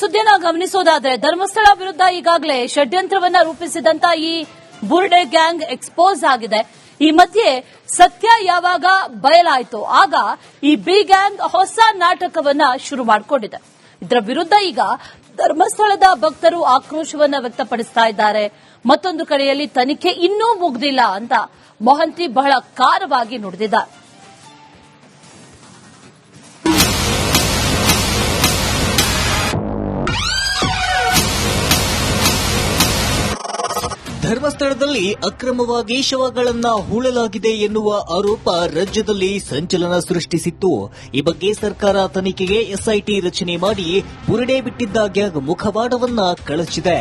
ಸುದ್ದಿಯನ್ನ ಗಮನಿಸೋದಾದ್ರೆ ಧರ್ಮಸ್ಥಳ ವಿರುದ್ಧ ಈಗಾಗಲೇ ಷಡ್ಯಂತ್ರವನ್ನ ರೂಪಿಸಿದಂತ ಈ ಬುರ್ಡೆ ಗ್ಯಾಂಗ್ ಎಕ್ಸ್ಪೋಸ್ ಆಗಿದೆ. ಈ ಮಧ್ಯೆ ಸತ್ಯ ಯಾವಾಗ ಬಯಲಾಯಿತು ಆಗ ಈ ಬಿ ಗ್ಯಾಂಗ್ ಹೊಸ ನಾಟಕವನ್ನ ಶುರು ಮಾಡಿಕೊಂಡಿದೆ. ಇದರ ವಿರುದ್ಧ ಈಗ ಧರ್ಮಸ್ಥಳದ ಭಕ್ತರು ಆಕ್ರೋಶವನ್ನ ವ್ಯಕ್ತಪಡಿಸ್ತಾ ಇದ್ದಾರೆ. ಮತ್ತೊಂದು ಕಡೆಯಲ್ಲಿ ತನಿಖೆ ಇನ್ನೂ ಮುಗ್ದಿಲ್ಲ ಅಂತ ಮೊಹಂತಿ ಬಹಳ ಖಾರವಾಗಿ ನುಡಿದಿದ್ದಾರೆ. ಧರ್ಮಸ್ಥಳದಲ್ಲಿ ಅಕ್ರಮವಾಗಿ ಶವಗಳನ್ನ ಹೂಳಲಾಗಿದೆ ಎನ್ನುವ ಆರೋಪ ರಾಜ್ಯದಲ್ಲಿ ಸಂಚಲನ ಸೃಷ್ಟಿಸಿತ್ತು. ಈ ಬಗ್ಗೆ ಸರ್ಕಾರ ತನಿಖೆಗೆ ಎಸ್ಐಟಿ ರಚನೆ ಮಾಡಿ ಬುರುಡೆ ಬಿಟ್ಟಿದ್ದ ಗ್ಯಾಂಗ್ ಮುಖವಾಡವನ್ನ ಕಳಚಿದೆ.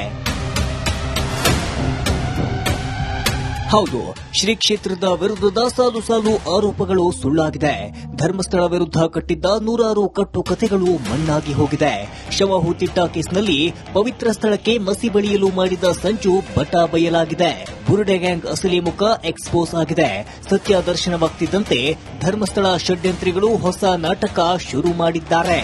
ಹೌದು, ಶ್ರೀ ಕ್ಷೇತ್ರದ ವಿರುದ್ಧದ ಸಾಲು ಸಾಲು ಆರೋಪಗಳು ಸುಳ್ಳಾಗಿದೆ. ಧರ್ಮಸ್ಥಳ ವಿರುದ್ಧ ಕಟ್ಟಿದ್ದ ನೂರಾರು ಕಟ್ಟುಕತೆಗಳು ಮಣ್ಣಾಗಿ ಹೋಗಿದೆ. ಶವ ಹೂತಿಟ್ಟ ಕೇಸ್ನಲ್ಲಿ ಪವಿತ್ರ ಸ್ಥಳಕ್ಕೆ ಮಸಿ ಬಳಿಯಲು ಮಾಡಿದ ಸಂಚು ಬಟ ಬಯಲಾಗಿದೆ. ಬುರುಡೆ ಗ್ಯಾಂಗ್ ಅಸಲಿ ಮುಖ ಎಕ್ಸ್ಪೋಸ್ ಆಗಿದೆ. ಸತ್ಯ ದರ್ಶನವಾಗ್ತಿದ್ದಂತೆ ಧರ್ಮಸ್ಥಳ ಷಡ್ಯಂತ್ರಿಗಳು ಹೊಸ ನಾಟಕ ಶುರು ಮಾಡಿದ್ದಾರೆ.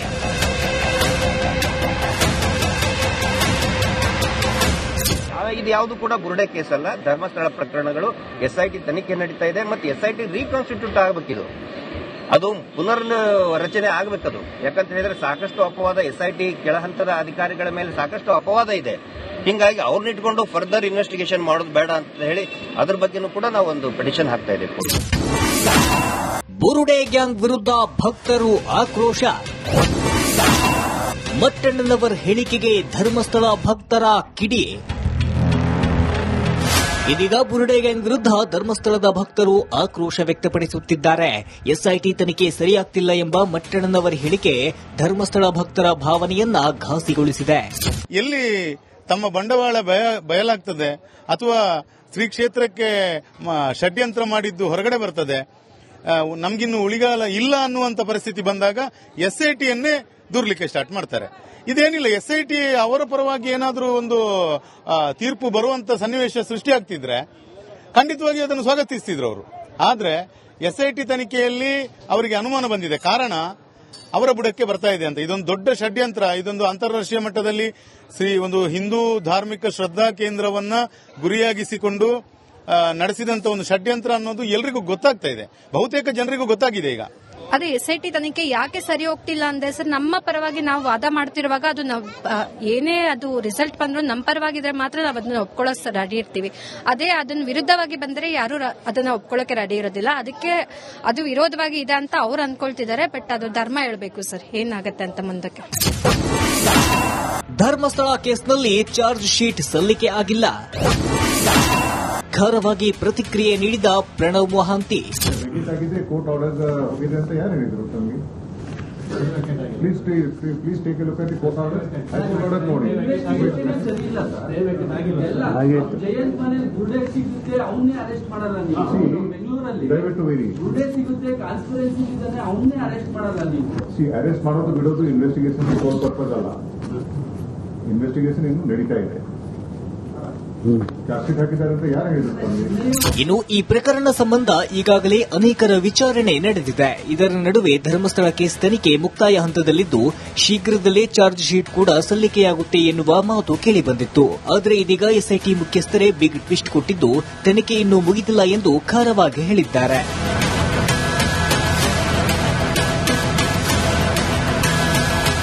ಇದು ಯಾವುದು ಕೂಡ ಬುರುಡೆ ಕೇಸ್ ಅಲ್ಲ. ಧರ್ಮಸ್ಥಳ ಪ್ರಕರಣಗಳು ಎಸ್ಐಟಿ ತನಿಖೆ ನಡೀತಾ ಇದೆ ಮತ್ತು ಎಸ್ಐಟಿ ರೀಕಾನ್ಸ್ಟಿಟ್ಯೂಟ್ ಆಗಬೇಕಿದು. ಅದು ಪುನರ್ ರಚನೆ ಆಗಬೇಕದು. ಯಾಕಂತ ಹೇಳಿದ್ರೆ ಸಾಕಷ್ಟು ಅಪವಾದ ಎಸ್ಐಟಿ ಕೆಳಹಂತದ ಅಧಿಕಾರಿಗಳ ಮೇಲೆ ಸಾಕಷ್ಟು ಅಪವಾದ ಇದೆ. ಹೀಗಾಗಿ ಅವ್ರನ್ನ ಇಟ್ಕೊಂಡು ಫರ್ದರ್ ಇನ್ವೆಸ್ಟಿಗೇಷನ್ ಮಾಡೋದು ಬೇಡ ಅಂತ ಹೇಳಿ ಅದ್ರ ಬಗ್ಗೆನೂ ಕೂಡ ನಾವು ಒಂದು ಪಿಟಿಷನ್ ಹಾಕ್ತಾ ಇದ್ದೇವೆ. ಬುರುಡೆ ಗ್ಯಾಂಗ್ ವಿರುದ್ಧ ಭಕ್ತರು ಆಕ್ರೋಶ. ಮಟ್ಟಣ್ಣನವರ ಹೇಳಿಕೆಗೆ ಧರ್ಮಸ್ಥಳ ಭಕ್ತರ ಕಿಡಿ. ಇದೀಗ ಬುರುಡೆ ಗ್ಯಾಂಗ್ ವಿರುದ್ಧ ಧರ್ಮಸ್ಥಳದ ಭಕ್ತರು ಆಕ್ರೋಶ ವ್ಯಕ್ತಪಡಿಸುತ್ತಿದ್ದಾರೆ. ಎಸ್ಐಟಿ ತನಿಖೆ ಸರಿಯಾಗ್ತಿಲ್ಲ ಎಂಬ ಮಟ್ಟಣ್ಣನವರ ಹೇಳಿಕೆ ಧರ್ಮಸ್ಥಳ ಭಕ್ತರ ಭಾವನೆಯನ್ನ ಘಾಸಿಗೊಳಿಸಿದೆ. ಎಲ್ಲಿ ತಮ್ಮ ಬಂಡವಾಳ ಬಯಲಾಗ್ತದೆ ಅಥವಾ ಶ್ರೀ ಕ್ಷೇತ್ರಕ್ಕೆ ಷಡ್ಯಂತ್ರ ಮಾಡಿದ್ದು ಹೊರಗಡೆ ಬರ್ತದೆ, ನಮಗಿನ್ನು ಉಳಿಗಾಲ ಇಲ್ಲ ಅನ್ನುವಂತ ಪರಿಸ್ಥಿತಿ ಬಂದಾಗ ಎಸ್ಐಟಿಯನ್ನೇ ದೂರ್ಲಿಕ್ಕೆ ಸ್ಟಾರ್ಟ್ ಮಾಡ್ತಾರೆ. ಇದೇನಿಲ್ಲ, ಎಸ್ಐಟಿ ಅವರ ಪರವಾಗಿ ಏನಾದರೂ ಒಂದು ತೀರ್ಪು ಬರುವಂತ ಸನ್ನಿವೇಶ ಸೃಷ್ಟಿಯಾಗ್ತಿದ್ರೆ ಖಂಡಿತವಾಗಿ ಅದನ್ನು ಸ್ವಾಗತಿಸ್ತಿದ್ರು ಅವರು. ಆದ್ರೆ ಎಸ್ಐಟಿ ತನಿಖೆಯಲ್ಲಿ ಅವರಿಗೆ ಅನುಮಾನ ಬಂದಿದೆ. ಕಾರಣ ಅವರ ಬುಡಕ್ಕೆ ಬರ್ತಾ ಇದೆ ಅಂತ. ಇದೊಂದು ದೊಡ್ಡ ಷಡ್ಯಂತ್ರ. ಇದೊಂದು ಅಂತಾರಾಷ್ಟ್ರೀಯ ಮಟ್ಟದಲ್ಲಿ ಒಂದು ಹಿಂದೂ ಧಾರ್ಮಿಕ ಶ್ರದ್ಧಾ ಕೇಂದ್ರವನ್ನ ಗುರಿಯಾಗಿಸಿಕೊಂಡು ನಡೆಸಿದಂತ ಒಂದು ಷಡ್ಯಂತ್ರ ಅನ್ನೋದು ಎಲ್ರಿಗೂ ಗೊತ್ತಾಗ್ತಾ ಇದೆ. ಬಹುತೇಕ ಜನರಿಗೂ ಗೊತ್ತಾಗಿದೆ ಈಗ. ಅದೇ ಎಸ್ಐಟಿ ತನಿಖೆ ಯಾಕೆ ಸರಿ ಹೋಗ್ತಿಲ್ಲ ಅಂದ್ರೆ ಸರ್, ನಮ್ಮ ಪರವಾಗಿ ನಾವು ವಾದ ಮಾಡ್ತಿರುವಾಗ ಅದು ಏನೇ ಅದು ರಿಸಲ್ಟ್ ಬಂದ್ರು ನಮ್ಮ ಪರವಾಗಿದ್ರೆ ಮಾತ್ರ ನಾವು ಅದನ್ನ ಒಪ್ಕೊಳ್ಳೋಕೆ ರೆಡಿ ಇರ್ತೀವಿ. ಅದೇ ಅದನ್ನ ವಿರುದ್ಧವಾಗಿ ಬಂದ್ರೆ ಯಾರು ಅದನ್ನ ಒಪ್ಕೊಳ್ಳೋಕೆ ರೆಡಿ ಇರೋದಿಲ್ಲ. ಅದಕ್ಕೆ ಅದು ವಿರೋಧವಾಗಿ ಇದೆ ಅಂತ ಅವ್ರು ಅನ್ಕೊಳ್ತಿದ್ದಾರೆ. ಬಟ್ ಅದು ಧರ್ಮ ಹೇಳ್ಬೇಕು ಸರ್ ಏನಾಗತ್ತೆ ಅಂತ ಮುಂದಕ್ಕೆ. ಧರ್ಮಸ್ಥಳ ಕೇಸ್ನಲ್ಲಿ ಚಾರ್ಜ್ ಶೀಟ್ ಸಲ್ಲಿಕೆ ಆಗಿಲ್ಲ. ಖಾರವಾಗಿ ಪ್ರತಿಕ್ರಿಯೆ ನೀಡಿದ ಪ್ರಣವ್ ಮೊಹಾಂತಿ. ಕೋರ್ಟ್ ಆರ್ಡರ್ ಇದೆ ಅಂತ ಯಾರು ಹೇಳಿದ್ರು ತಮಗೆ? Please take A look at the court order. Court order ನೋಡಿ. ದಯವಿಟ್ಟು ಅರೆಸ್ಟ್ ಮಾಡೋದು ಬಿಡೋದು ಇನ್ವೆಸ್ಟಿಗೇಷನ್ ಕೋರ್ಟ್ ಪರ್ಪಸ್ ಅಲ್ಲ. ಇನ್ವೆಸ್ಟಿಗೇಷನ್ ಇನ್ನು ನಡೀತಾ ಇದೆ. ಇನ್ನು ಈ ಪ್ರಕರಣ ಸಂಬಂಧ ಈಗಾಗಲೇ ಅನೇಕರ ವಿಚಾರಣೆ ನಡೆದಿದೆ. ಇದರ ನಡುವೆ ಧರ್ಮಸ್ಥಳ ಕೇಸ್ ತನಿಖೆ ಮುಕ್ತಾಯ ಹಂತದಲ್ಲಿದ್ದು ಶೀಘ್ರದಲ್ಲೇ ಚಾರ್ಜ್ ಶೀಟ್ ಕೂಡ ಸಲ್ಲಿಕೆಯಾಗುತ್ತೆ ಎನ್ನುವ ಮಾತು ಕೇಳಿಬಂದಿತ್ತು. ಆದರೆ ಇದೀಗ ಎಸ್ಐಟಿ ಮುಖ್ಯಸ್ಥರೇ ಬಿಗ್ ಟ್ವಿಸ್ಟ್ ಕೊಟ್ಟಿದ್ದು ತನಿಖೆ ಇನ್ನೂ ಮುಗಿದಿಲ್ಲ ಎಂದು ಖಾರವಾಗಿ ಹೇಳಿದ್ದಾರೆ.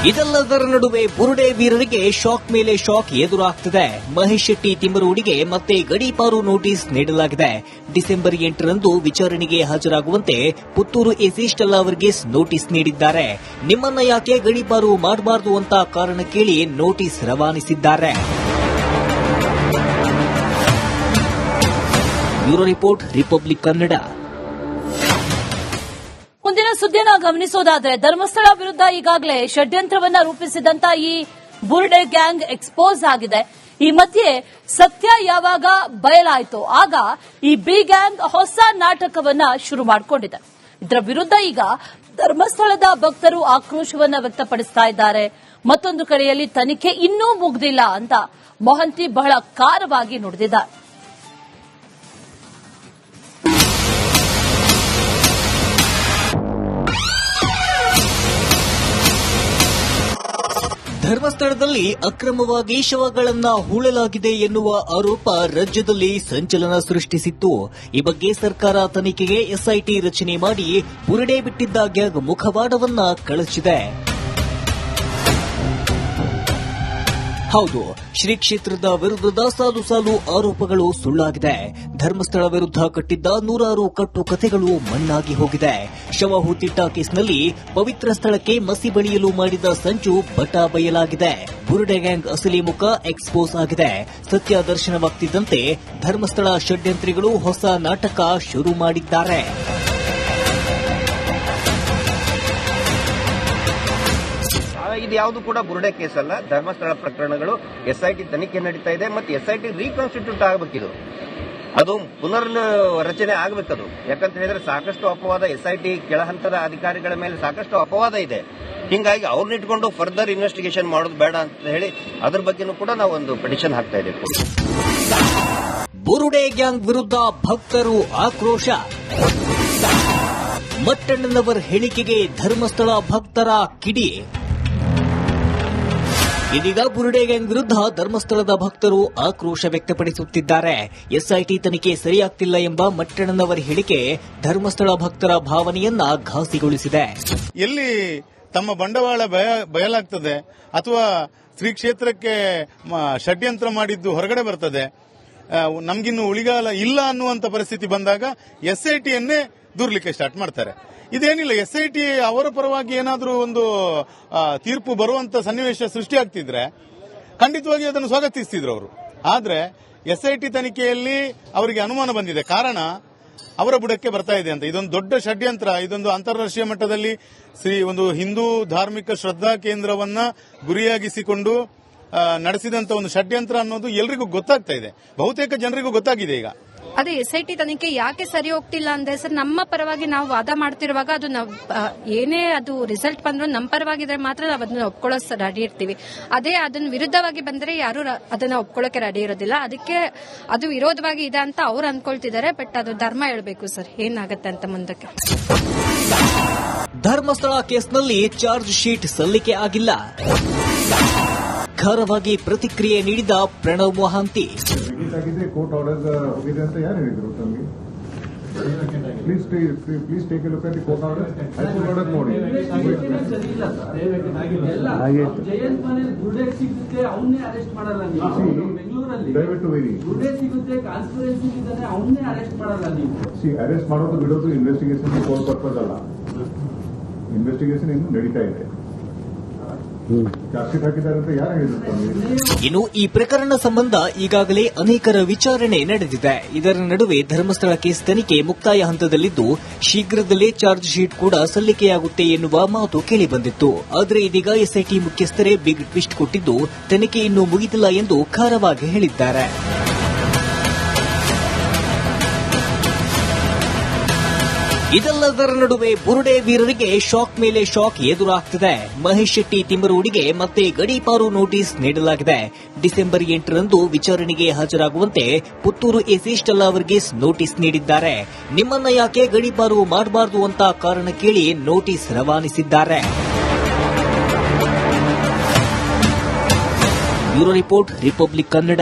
ಇದೆಲ್ಲದರ ನಡುವೆ ಬುರುಡೆ ವೀರರಿಗೆ ಶಾಕ್ ಮೇಲೆ ಶಾಕ್ ಎದುರಾಗ್ತಿದೆ. ಮಹೇಶ್ ಶೆಟ್ಟಿ ತಿಮ್ಮರೂಡಿಗೆ ಮತ್ತೆ ಗಡೀಪಾರು ನೋಟಿಸ್ ನೀಡಲಾಗಿದೆ. ಡಿಸೆಂಬರ್ 8ರಂದು ವಿಚಾರಣೆಗೆ ಹಾಜರಾಗುವಂತೆ ಪುತ್ತೂರು ಎಸಿ ಸ್ಟೆಲ್ಲಾ ಅವರಿಗೆ ನೋಟಿಸ್ ನೀಡಿದ್ದಾರೆ. ನಿಮ್ಮನ್ನ ಯಾಕೆ ಗಡೀಪಾರು ಮಾಡಬಾರದು ಅಂತ ಕಾರಣ ಕೇಳಿ ನೋಟಿಸ್ ರವಾನಿಸಿದ್ದಾರೆ. Bureau report, republic Kannada. ಮುಂದಿನ ಸುದ್ದಿಯನ್ನ ಗಮನಿಸೋದಾದ್ರೆ ಧರ್ಮಸ್ಥಳ ವಿರುದ್ಧ ಈಗಾಗಲೇ ಷಡ್ಯಂತ್ರವನ್ನ ರೂಪಿಸಿದಂತ ಈ ಬುರ್ಡೆ ಗ್ಯಾಂಗ್ ಎಕ್ಸ್ಪೋಸ್ ಆಗಿದೆ. ಈ ಮಧ್ಯೆ ಸತ್ಯ ಯಾವಾಗ ಬಯಲಾಯಿತು ಆಗ ಈ ಬಿ ಗ್ಯಾಂಗ್ ಹೊಸ ನಾಟಕವನ್ನ ಶುರು ಮಾಡಿಕೊಂಡಿದೆ. ಇದರ ವಿರುದ್ಧ ಈಗ ಧರ್ಮಸ್ಥಳದ ಭಕ್ತರು ಆಕ್ರೋಶವನ್ನ ವ್ಯಕ್ತಪಡಿಸ್ತಾ ಇದ್ದಾರೆ. ಮತ್ತೊಂದು ಕಡೆಯಲ್ಲಿ ತನಿಖೆ ಇನ್ನೂ ಮುಗ್ದಿಲ್ಲ ಅಂತ ಮೊಹಂತಿ ಬಹಳ ಖಾರವಾಗಿ ನುಡಿದಿದ್ದಾರೆ. ಧರ್ಮಸ್ಥಳದಲ್ಲಿ ಅಕ್ರಮವಾಗಿ ಶವಗಳನ್ನ ಹೂಳಲಾಗಿದೆ ಎನ್ನುವ ಆರೋಪ ರಾಜ್ಯದಲ್ಲಿ ಸಂಚಲನ ಸೃಷ್ಟಿಸಿತ್ತು. ಈ ಬಗ್ಗೆ ಸರ್ಕಾರ ತನಿಖೆಗೆ ಎಸ್ಐಟಿ ರಚನೆ ಮಾಡಿ ಬುರುಡೆ ಬಿಟ್ಟಿದ್ದ ಗ್ಯಾಂಗ್ ಮುಖವಾಡವನ್ನ ಕಳಚಿದೆ. ಹೌದು, ಶ್ರೀ ಕ್ಷೇತ್ರದ ವಿರುದ್ಧದ ಸಾಲು ಸಾಲು ಆರೋಪಗಳು ಸುಳ್ಳಾಗಿದೆ. ಧರ್ಮಸ್ಥಳ ವಿರುದ್ಧ ಕಟ್ಟಿದ್ದ ನೂರಾರು ಕಟ್ಟು ಕಥೆಗಳು ಮಣ್ಣಾಗಿ ಹೋಗಿದೆ. ಶವ ಹೂತಿಟ್ಟ ಕೇಸ್ನಲ್ಲಿ ಪವಿತ್ರ ಸ್ಥಳಕ್ಕೆ ಮಸಿ ಬಳಿಯಲು ಮಾಡಿದ ಸಂಚು ಬಟ ಬಯಲಾಗಿದೆ. ಬುರುಡೆ ಗ್ಯಾಂಗ್ ಅಸಲಿ ಮುಖ ಎಕ್ಸ್ಪೋಸ್ ಆಗಿದೆ. ಸತ್ಯ ದರ್ಶನವಾಗ್ತಿದ್ದಂತೆ ಧರ್ಮಸ್ಥಳ ಷಡ್ಯಂತ್ರಿಗಳು ಹೊಸ ನಾಟಕ ಶುರು ಮಾಡಿದ್ದಾರೆ. ಇದು ಯಾವುದು ಕೂಡ ಬುರುಡೆ ಕೇಸ್ ಅಲ್ಲ. ಧರ್ಮಸ್ಥಳ ಪ್ರಕರಣಗಳು ಎಸ್ಐಟಿ ತನಿಖೆ ನಡೀತಾ ಇದೆ ಮತ್ತು ಎಸ್ಐಟಿ ರೀಕಾನ್ಸ್ಟಿಟ್ಯೂಟ್ ಆಗಬೇಕಿದು. ಅದು ಪುನರ್ ರಚನೆ ಆಗಬೇಕದು. ಯಾಕಂತ ಹೇಳಿದ್ರೆ ಸಾಕಷ್ಟು ಅಪವಾದ ಎಸ್ಐಟಿ ಕೆಳ ಹಂತದ ಅಧಿಕಾರಿಗಳ ಮೇಲೆ ಸಾಕಷ್ಟು ಅಪವಾದ ಇದೆ. ಹಿಂಗಾಗಿ ಅವ್ರನ್ನ ಇಟ್ಕೊಂಡು ಫರ್ದರ್ ಇನ್ವೆಸ್ಟಿಗೇಷನ್ ಮಾಡೋದು ಬೇಡ ಅಂತ ಹೇಳಿ ಅದ್ರ ಬಗ್ಗೆನೂ ಕೂಡ ನಾವು ಒಂದು ಪಿಟಿಷನ್ ಹಾಕ್ತಾ ಇದ್ದೇವೆ. ಬುರುಡೆ ಗ್ಯಾಂಗ್ ವಿರುದ್ಧ ಭಕ್ತರು ಆಕ್ರೋಶ. ಮಟ್ಟಣ್ಣನವರ ಹೇಳಿಕೆಗೆ ಧರ್ಮಸ್ಥಳ ಭಕ್ತರ ಕಿಡಿ. ಇದೀಗ ಬುರುಡೆ ಗ್ಯಾಂಗ್ ವಿರುದ್ಧ ಧರ್ಮಸ್ಥಳದ ಭಕ್ತರು ಆಕ್ರೋಶ ವ್ಯಕ್ತಪಡಿಸುತ್ತಿದ್ದಾರೆ. ಎಸ್ಐಟಿ ತನಿಖೆ ಸರಿಯಾಗ್ತಿಲ್ಲ ಎಂಬ ಮಟ್ಟಣ್ಣನವರ ಹೇಳಿಕೆ ಧರ್ಮಸ್ಥಳ ಭಕ್ತರ ಭಾವನೆಯನ್ನ ಘಾಸಿಗೊಳಿಸಿದೆ. ಎಲ್ಲಿ ತಮ್ಮ ಬಂಡವಾಳ ಬಯಲಾಗ್ತದೆ ಅಥವಾ ಶ್ರೀ ಕ್ಷೇತ್ರಕ್ಕೆ ಷಡ್ಯಂತ್ರ ಮಾಡಿದ್ದು ಹೊರಗಡೆ ಬರ್ತದೆ, ನಮ್ಗಿನ್ನು ಉಳಿಗಾಲ ಇಲ್ಲ ಅನ್ನುವಂತ ಪರಿಸ್ಥಿತಿ ಬಂದಾಗ ಎಸ್ಐಟಿಯನ್ನೇ ದೂರ್ಲಿಕ್ಕೆ ಸ್ಟಾರ್ಟ್ ಮಾಡ್ತಾರೆ. ಇದೇನಿಲ್ಲ, ಎಸ್ಐಟಿ ಅವರ ಪರವಾಗಿ ಏನಾದರೂ ಒಂದು ತೀರ್ಪು ಬರುವಂತ ಸನ್ನಿವೇಶ ಸೃಷ್ಟಿಯಾಗ್ತಿದ್ರೆ ಖಂಡಿತವಾಗಿ ಅದನ್ನು ಸ್ವಾಗತಿಸ್ತಿದ್ರು ಅವರು. ಆದ್ರೆ ಎಸ್ಐಟಿ ತನಿಖೆಯಲ್ಲಿ ಅವರಿಗೆ ಅನುಮಾನ ಬಂದಿದೆ. ಕಾರಣ ಅವರ ಬುಡಕ್ಕೆ ಬರ್ತಾ ಇದೆ ಅಂತ. ಇದೊಂದು ದೊಡ್ಡ ಷಡ್ಯಂತ್ರ. ಇದೊಂದು ಅಂತಾರಾಷ್ಟ್ರೀಯ ಮಟ್ಟದಲ್ಲಿ ಒಂದು ಹಿಂದೂ ಧಾರ್ಮಿಕ ಶ್ರದ್ಧಾ ಕೇಂದ್ರವನ್ನ ಗುರಿಯಾಗಿಸಿಕೊಂಡು ನಡೆಸಿದಂತ ಒಂದು ಷಡ್ಯಂತ್ರ ಅನ್ನೋದು ಎಲ್ರಿಗೂ ಗೊತ್ತಾಗ್ತಾ ಇದೆ. ಬಹುತೇಕ ಜನರಿಗೂ ಗೊತ್ತಾಗಿದೆ ಈಗ. ಅದೇ ಎಸ್ಐಟಿ ತನಿಖೆ ಯಾಕೆ ಸರಿ ಹೋಗ್ತಿಲ್ಲ ಅಂದ್ರೆ ಸರ್, ನಮ್ಮ ಪರವಾಗಿ ನಾವು ವಾದ ಮಾಡ್ತಿರುವಾಗ ಅದು ಏನೇ ಅದು ರಿಸಲ್ಟ್ ಬಂದ್ರು ನಮ್ಮ ಪರವಾಗಿದ್ರೆ ಮಾತ್ರ ನಾವು ಅದನ್ನ ಒಪ್ಕೊಳ್ಳೋ ರೆಡಿ ಇರ್ತೀವಿ. ಅದೇ ಅದನ್ನ ವಿರುದ್ಧವಾಗಿ ಬಂದ್ರೆ ಯಾರು ಅದನ್ನ ಒಪ್ಕೊಳ್ಳೋಕೆ ರೆಡಿ ಇರೋದಿಲ್ಲ. ಅದಕ್ಕೆ ಅದು ವಿರೋಧವಾಗಿ ಇದೆ ಅಂತ ಅವ್ರು ಅನ್ಕೊಳ್ತಿದ್ದಾರೆ. ಬಟ್ ಅದು ಧರ್ಮ ಹೇಳ್ಬೇಕು ಸರ್, ಏನಾಗತ್ತೆ ಅಂತ ಮುಂದಕ್ಕೆ. ಧರ್ಮಸ್ಥಳ ಕೇಸ್ನಲ್ಲಿ ಚಾರ್ಜ್ ಶೀಟ್ ಸಲ್ಲಿಕೆ ಆಗಿಲ್ಲ. ಖಾರವಾಗಿ ಪ್ರತಿಕ್ರಿಯೆ ನೀಡಿದ ಪ್ರಣವ್ ಮೊಹಾಂತಿ. ಕೋರ್ಟ್ ಆರ್ಡರ್ ಹೋಗಿದೆ ಅಂತ ಯಾರು ಹೇಳಿದ್ರು ತಮಗೆ? Please take A look at the court order. High court order ನೋಡಿ. ದಯವಿಟ್ಟು ಅರೆಸ್ಟ್ ಮಾಡೋದು ಬಿಡೋದು ಇನ್ವೆಸ್ಟಿಗೇಷನ್ ಕೋರ್ಟ್ ಪರ್ಪಸ್ ಅಲ್ಲ. ಇನ್ವೆಸ್ಟಿಗೇಷನ್ ಇನ್ನು ನಡೀತಾ ಇದೆ. ಇನ್ನು ಈ ಪ್ರಕರಣ ಸಂಬಂಧ ಈಗಾಗಲೇ ಅನೇಕರ ವಿಚಾರಣೆ ನಡೆದಿದೆ. ಇದರ ನಡುವೆ ಧರ್ಮಸ್ಥಳ ಕೇಸ್ ತನಿಖೆ ಮುಕ್ತಾಯ ಹಂತದಲ್ಲಿದ್ದು ಶೀಘ್ರದಲ್ಲೇ ಚಾರ್ಜ್ ಶೀಟ್ ಕೂಡ ಸಲ್ಲಿಕೆಯಾಗುತ್ತೆ ಎನ್ನುವ ಮಾತು ಕೇಳಿಬಂದಿತ್ತು. ಆದರೆ ಇದೀಗ ಎಸ್ಐಟಿ ಮುಖ್ಯಸ್ಥರೇ ಬಿಗ್ ಟ್ವಿಸ್ಟ್ ಕೊಟ್ಟಿದ್ದು ತನಿಖೆ ಇನ್ನೂ ಮುಗಿದಿಲ್ಲ ಎಂದು ಖಾರವಾಗಿ ಹೇಳಿದ್ದಾರೆ. ಇದೆಲ್ಲದರ ನಡುವೆ ಬುರುಡೆ ವೀರರಿಗೆ ಶಾಕ್ ಮೇಲೆ ಶಾಕ್ ಎದುರಾಗ್ತಿದೆ. ಮಹೇಶ್ ಶೆಟ್ಟಿ ತಿಮ್ಮರೂಡಿಗೆ ಮತ್ತೆ ಗಡೀಪಾರು ನೋಟಿಸ್ ನೀಡಲಾಗಿದೆ. ಡಿಸೆಂಬರ್ 8ರಂದು ವಿಚಾರಣೆಗೆ ಹಾಜರಾಗುವಂತೆ ಪುತ್ತೂರು ಎಸಿ ಸ್ಟೆಲ್ಲಾ ಅವರಿಗೆ ನೋಟಿಸ್ ನೀಡಿದ್ದಾರೆ. ನಿಮ್ಮನ್ನ ಯಾಕೆ ಗಡೀಪಾರು ಮಾಡಬಾರದು ಅಂತ ಕಾರಣ ಕೇಳಿ ನೋಟಿಸ್ ರವಾನಿಸಿದ್ದಾರೆ. Bureau report, republic Kannada.